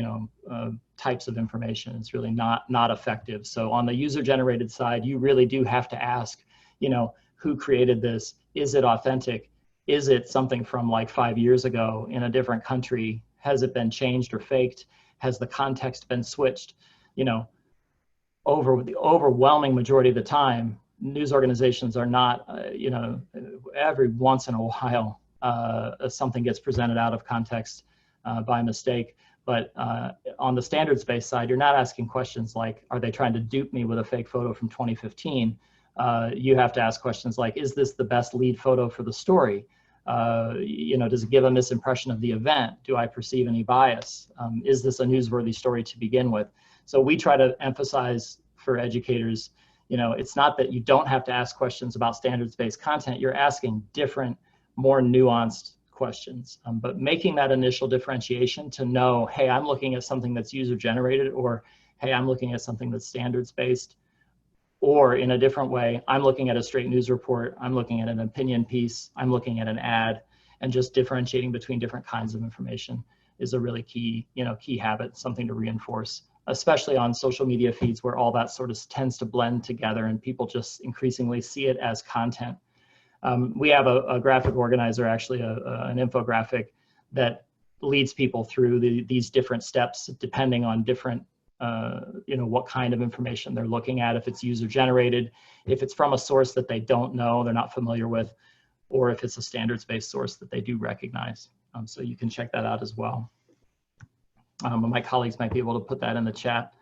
types of information. It's really not effective. So on the user-generated side, you really do have to ask, who created this? Is it authentic? Is it something from like 5 years ago in a different country? Has it been changed or faked? Has the context been switched? Over the overwhelming majority of the time, news organizations are not, every once in a while, something gets presented out of context by mistake. But on the standards-based side, you're not asking questions like, are they trying to dupe me with a fake photo from 2015? You have to ask questions like, is this the best lead photo for the story? Does it give a misimpression of the event? Do I perceive any bias? Is this a newsworthy story to begin with? So we try to emphasize for educators, it's not that you don't have to ask questions about standards-based content. You're asking different, more nuanced questions, but making that initial differentiation to know, hey, I'm looking at something that's user-generated, or hey, I'm looking at something that's standards-based. Or in a different way, I'm looking at a straight news report, I'm looking at an opinion piece, I'm looking at an ad, and just differentiating between different kinds of information is a really key, key habit, something to reinforce, especially on social media feeds where all that sort of tends to blend together and people just increasingly see it as content. We have a graphic organizer, actually an infographic that leads people through these different steps depending on different what kind of information they're looking at, if it's user generated, if it's from a source that they don't know, they're not familiar with, or if it's a standards-based source that they do recognize. So you can check that out as well. My colleagues might be able to put that in the chat.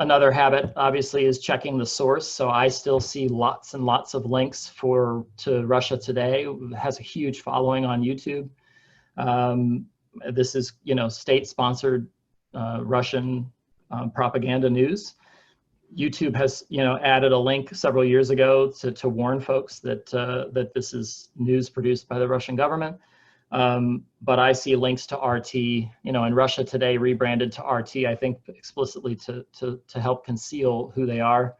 Another habit, obviously, is checking the source. So I still see lots and lots of links to Russia Today. It has a huge following on YouTube. This is, state-sponsored Russian propaganda news. YouTube has, added a link several years ago to warn folks that that this is news produced by the Russian government. But I see links to RT, and Russia Today rebranded to RT, I think explicitly to help conceal who they are.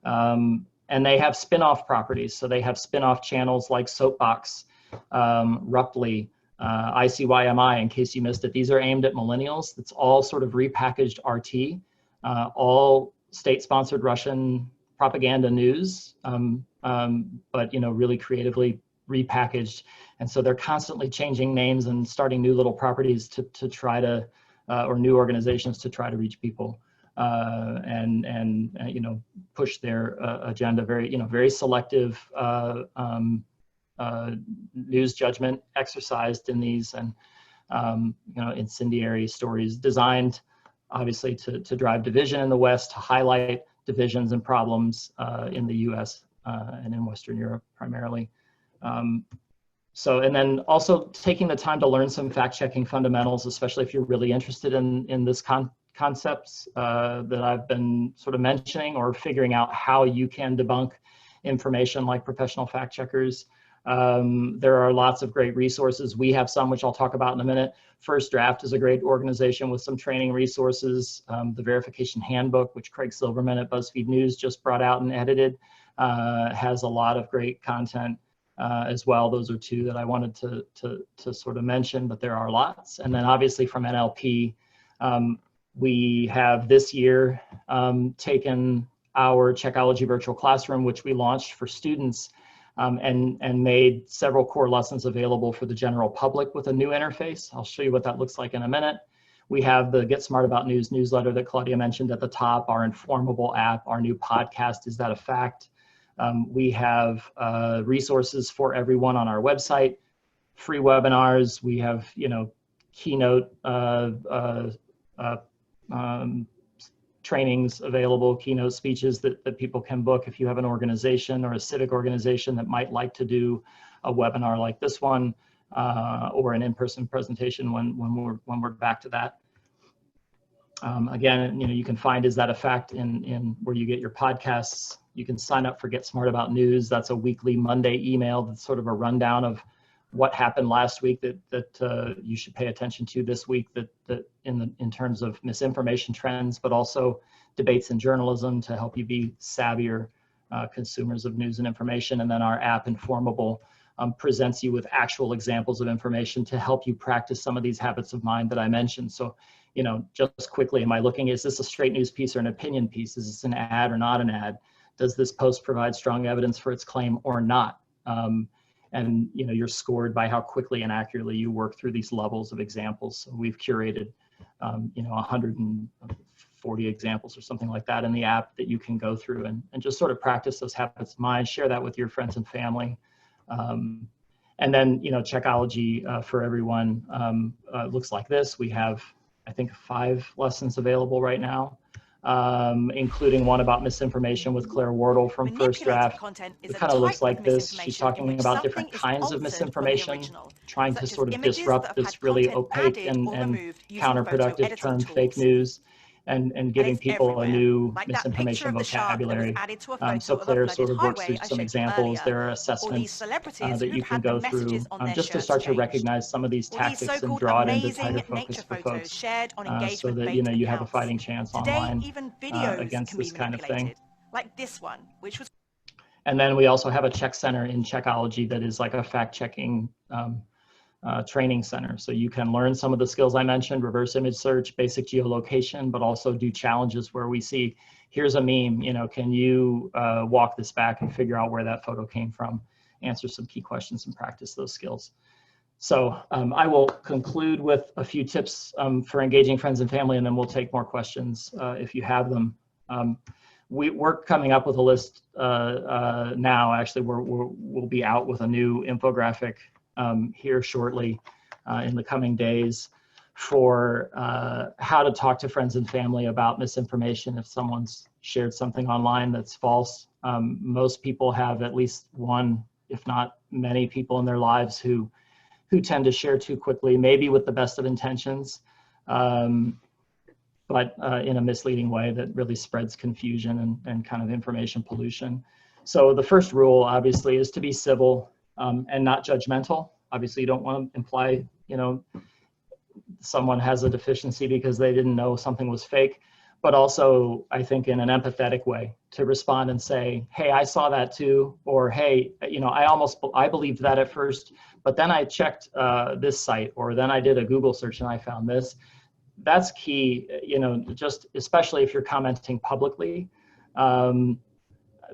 And they have spin-off properties. So they have spin-off channels like Soapbox, Ruptly, ICYMI, in case you missed it. These are aimed at millennials. It's all sort of repackaged RT, all state-sponsored Russian propaganda news, but really creatively repackaged. And so they're constantly changing names and starting new little properties to try to, or new organizations to try to reach people and push their agenda. Very selective news judgment exercised in these, and incendiary stories designed, obviously, to drive division in the West, to highlight divisions and problems in the U.S. And in Western Europe primarily. And then also taking the time to learn some fact-checking fundamentals, especially if you're really interested in this concepts that I've been sort of mentioning, or figuring out how you can debunk information like professional fact-checkers. There are lots of great resources. We have some, which I'll talk about in a minute. First Draft is a great organization with some training resources. The Verification Handbook, which Craig Silverman at BuzzFeed News just brought out and edited, has a lot of great content as well. Those are two that I wanted to sort of mention, but there are lots. And then obviously from NLP, we have this year taken our Checkology virtual classroom, which we launched for students, and made several core lessons available for the general public with a new interface. I'll show you what that looks like in a minute. We have the Get Smart About News newsletter that Claudia mentioned at the top, our Informable app, our new podcast, Is That a Fact? We have resources for everyone on our website, free webinars. We have, keynote trainings available, keynote speeches that people can book if you have an organization or a civic organization that might like to do a webinar like this one, or an in-person presentation when we're back to that. Again, you can find Is That a Fact in where you get your podcasts. You can sign up for Get Smart About News. That's a weekly Monday email that's sort of a rundown of what happened last week that you should pay attention to this week, that in terms of misinformation trends, but also debates in journalism to help you be savvier consumers of news and information. And then our app Informable presents you with actual examples of information to help you practice some of these habits of mind that I mentioned. So, just quickly, am I looking, is this a straight news piece or an opinion piece? Is this an ad or not an ad? Does this post provide strong evidence for its claim or not? And you're scored by how quickly and accurately you work through these levels of examples. So we've curated 140 examples or something like that in the app that you can go through and just sort of practice those habits of mind, share that with your friends and family. And then, Checkology for everyone looks like this. We have, I think, 5 lessons available right now, including one about misinformation with Claire Wardle from First Draft. It kind of looks like this. She's talking about different kinds of misinformation, trying to sort of disrupt this really opaque and counterproductive term fake news, and giving people a new misinformation vocabulary. So Claire sort of works through some examples. There are assessments that you can go through just to start to recognize some of these tactics and draw it into tighter focus for folks, so that you have a fighting chance online against this kind of thing. Like this one, which was. And then we also have a check center in Checkology that is like a fact-checking training center. So you can learn some of the skills I mentioned, reverse image search, basic geolocation, but also do challenges where we see, here's a meme, can you walk this back and figure out where that photo came from, answer some key questions and practice those skills. So I will conclude with a few tips for engaging friends and family, and then we'll take more questions if you have them. We're coming up with a list now. Actually, we'll be out with a new infographic here shortly in the coming days for how to talk to friends and family about misinformation if someone's shared something online that's false. Most people have at least one, if not many people in their lives who tend to share too quickly, maybe with the best of intentions, but in a misleading way that really spreads confusion and kind of information pollution. So the first rule, obviously, is to be civil and not judgmental. Obviously, you don't want to imply, someone has a deficiency because they didn't know something was fake, but also I think in an empathetic way to respond and say, hey, I saw that too, or hey, I believed that at first, but then I checked this site, or then I did a Google search and I found this. That's key, just especially if you're commenting publicly.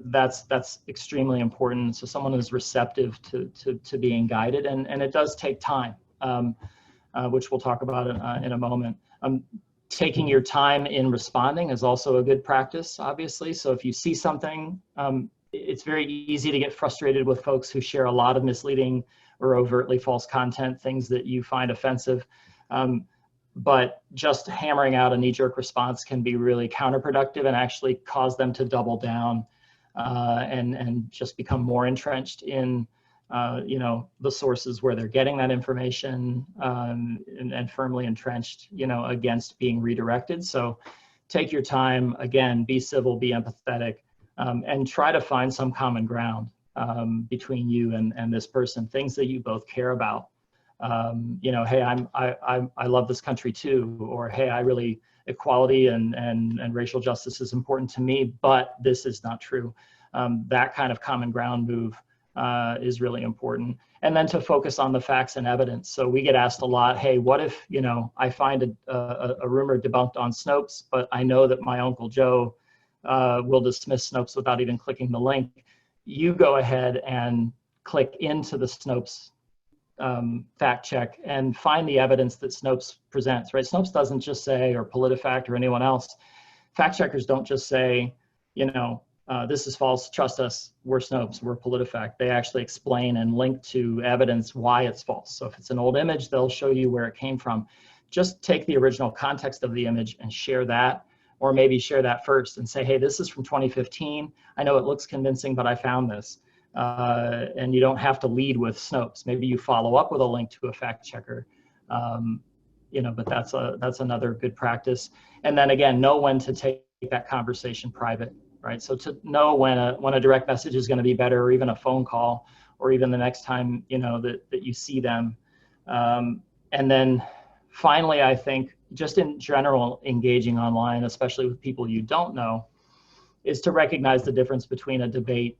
That's extremely important. So someone is receptive to being guided, and it does take time, which we'll talk about in a moment. Taking your time in responding is also a good practice, obviously. So if you see something, it's very easy to get frustrated with folks who share a lot of misleading or overtly false content, things that you find offensive. But just hammering out a knee-jerk response can be really counterproductive and actually cause them to double down and just become more entrenched in the sources where they're getting that information, and firmly entrenched, against being redirected. So take your time, again, be civil, be empathetic, and try to find some common ground between you and this person, things that you both care about. Hey, I love this country too, or hey, equality and racial justice is important to me, but this is not true. That kind of common ground move is really important. And then to focus on the facts and evidence. So we get asked a lot, hey, what if, I find a rumor debunked on Snopes, but I know that my Uncle Joe will dismiss Snopes without even clicking the link. You go ahead and click into the Snopes fact check and find the evidence that Snopes presents, right? Snopes doesn't just say, or PolitiFact or anyone else, fact checkers don't just say, this is false, trust us, we're Snopes, we're PolitiFact. They actually explain and link to evidence why it's false. So if it's an old image, they'll show you where it came from. Just take the original context of the image and share that, or maybe share that first and say, hey, this is from 2015. I know it looks convincing, but I found this. And you don't have to lead with Snopes. Maybe you follow up with a link to a fact checker, but that's another good practice. And then again, know when to take that conversation private, right? So to know when a direct message is going to be better, or even a phone call, or even the next time, that you see them. And then finally, I think just in general, engaging online, especially with people you don't know, is to recognize the difference between a debate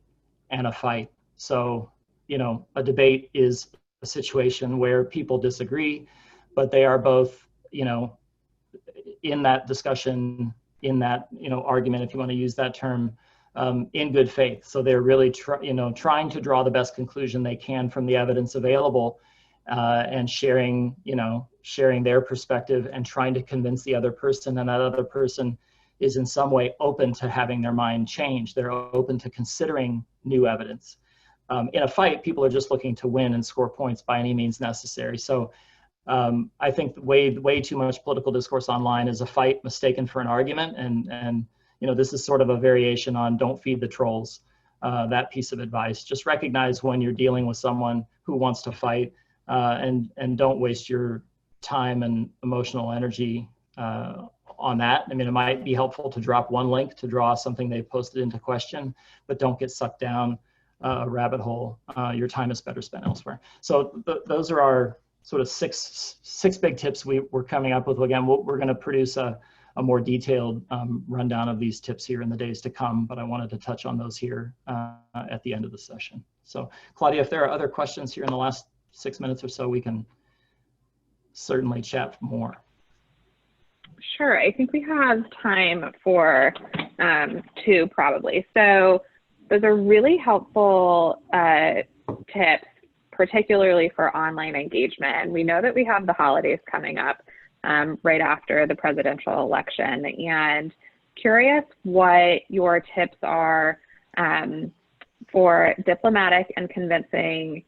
and a fight. So, a debate is a situation where people disagree, but they are both, in that discussion, in that, argument, if you want to use that term, in good faith. So they're really, trying to draw the best conclusion they can from the evidence available, and sharing their perspective and trying to convince the other person, and that other person is in some way open to having their mind changed. They're open to considering new evidence. In a fight, people are just looking to win and score points by any means necessary. So I think way too much political discourse online is a fight mistaken for an argument. And this is sort of a variation on don't feed the trolls, that piece of advice. Just recognize when you're dealing with someone who wants to fight, and don't waste your time and emotional energy on that. I mean, it might be helpful to drop one link to draw something they posted into question, but don't get sucked down a rabbit hole. Your time is better spent elsewhere. So those are our sort of six big tips we're coming up with. Again, we're going to produce a more detailed rundown of these tips here in the days to come, but I wanted to touch on those here at the end of the session. So Claudia, if there are other questions here in the last 6 minutes or so, we can certainly chat more. Sure, I think we have time for two probably. So those are really helpful tips, particularly for online engagement. And we know that we have the holidays coming up right after the presidential election, and curious what your tips are for diplomatic and convincing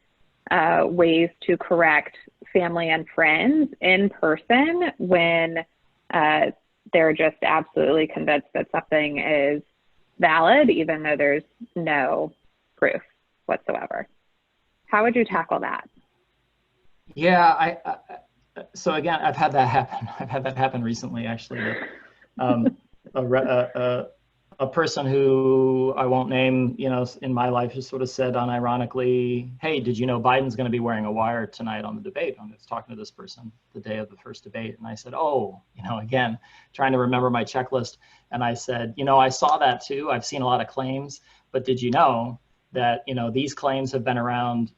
ways to correct family and friends in person when they're just absolutely convinced that something is valid, even though there's no proof whatsoever. How would you tackle that? Yeah, so again, I've had that happen. I've had that happen recently, actually. That, a person who I won't name, you know, in my life has sort of said unironically, hey, did you know Biden's going to be wearing a wire tonight on the debate? I was talking to this person the day of the first debate. And I said, oh, you know, again, trying to remember my checklist. And I said, you know, I saw that too. I've seen a lot of claims, but did you know that, you know, these claims have been around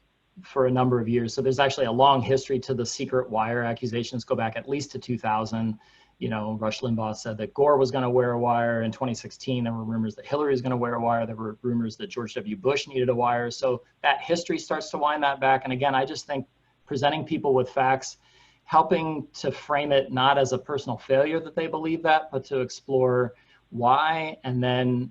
for a number of years. So there's actually a long history to the secret wire accusations, go back at least to 2000. You know, Rush Limbaugh said that Gore was going to wear a wire. In 2016, there were rumors that Hillary was going to wear a wire. There were rumors that George W. Bush needed a wire. So that history starts to wind that back. And again, I just think presenting people with facts, helping to frame it not as a personal failure that they believe that, but to explore why, and then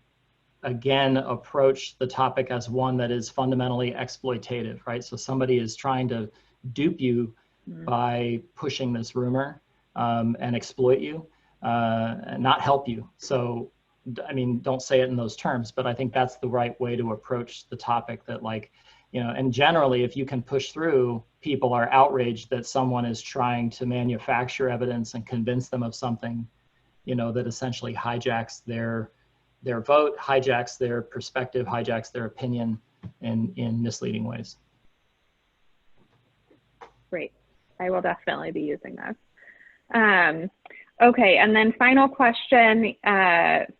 again, approach the topic as one that is fundamentally exploitative, right? So somebody is trying to dupe you by pushing this rumor. And exploit you, and not help you. So, I mean, don't say it in those terms, but I think that's the right way to approach the topic, that, like, you know, and generally, if you can push through, people are outraged that someone is trying to manufacture evidence and convince them of something, you know, that essentially hijacks their vote, hijacks their perspective, hijacks their opinion in misleading ways. Great. I will definitely be using this. Okay, and then final question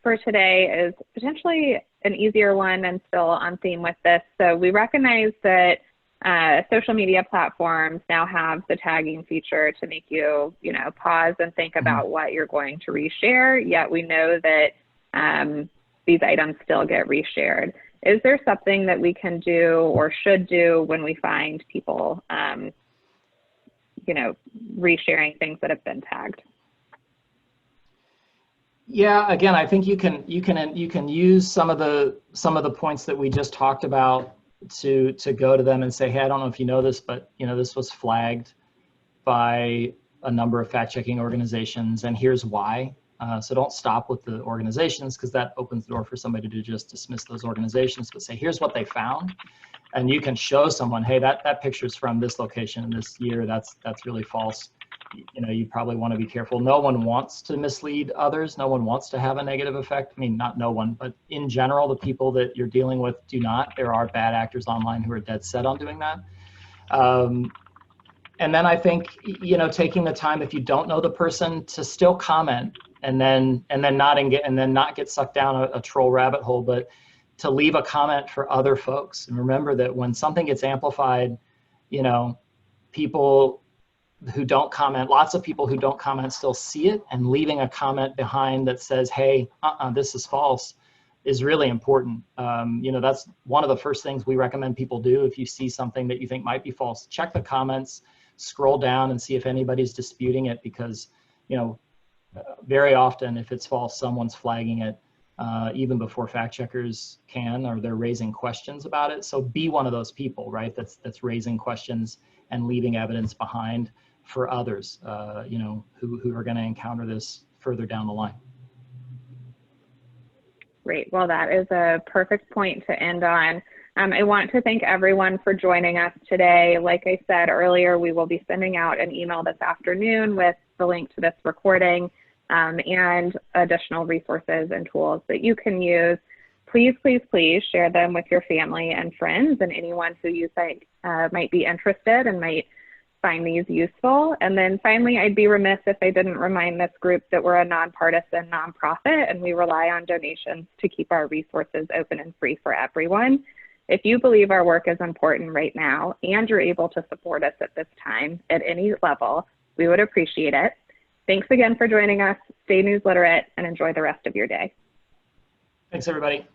for today is potentially an easier one and still on theme with this. So we recognize that social media platforms now have the tagging feature to make you, you know, pause and think about what you're going to reshare, yet we know that these items still get reshared. Is there something that we can do or should do when we find people you know, resharing things that have been tagged? Yeah, again, I think you can use some of the points that we just talked about to go to them and say, hey, I don't know if you know this, but you know, this was flagged by a number of fact-checking organizations, and here's why. So don't stop with the organizations, because that opens the door for somebody to just dismiss those organizations, but say, here's what they found. And you can show someone, hey, that picture's from this location in this year. That's really false. You know, you probably want to be careful. No one wants to mislead others. No one wants to have a negative effect. I mean, not no one, but in general, the people that you're dealing with do not. There are bad actors online who are dead set on doing that. And then I think, you know, taking the time, if you don't know the person, to still comment and then not get sucked down a troll rabbit hole, but to leave a comment for other folks. And remember that when something gets amplified, you know, people who don't comment, lots of people who don't comment still see it, and leaving a comment behind that says, hey, this is false, is really important. You know, that's one of the first things we recommend people do. If you see something that you think might be false, check the comments, scroll down and see if anybody's disputing it, because, you know, very often if it's false, someone's flagging it even before fact checkers can, or they're raising questions about it. So be one of those people, right? That's raising questions and leaving evidence behind for others, you know, who are going to encounter this further down the line. Great. Well, that is a perfect point to end on. I want to thank everyone for joining us today. Like I said earlier, we will be sending out an email this afternoon with the link to this recording and additional resources and tools that you can use. Please, please, please share them with your family and friends and anyone who you think might be interested and might find these useful. And then finally, I'd be remiss if I didn't remind this group that we're a nonpartisan nonprofit, and we rely on donations to keep our resources open and free for everyone. If you believe our work is important right now and you're able to support us at this time at any level, we would appreciate it. Thanks again for joining us. Stay news literate and enjoy the rest of your day. Thanks, everybody.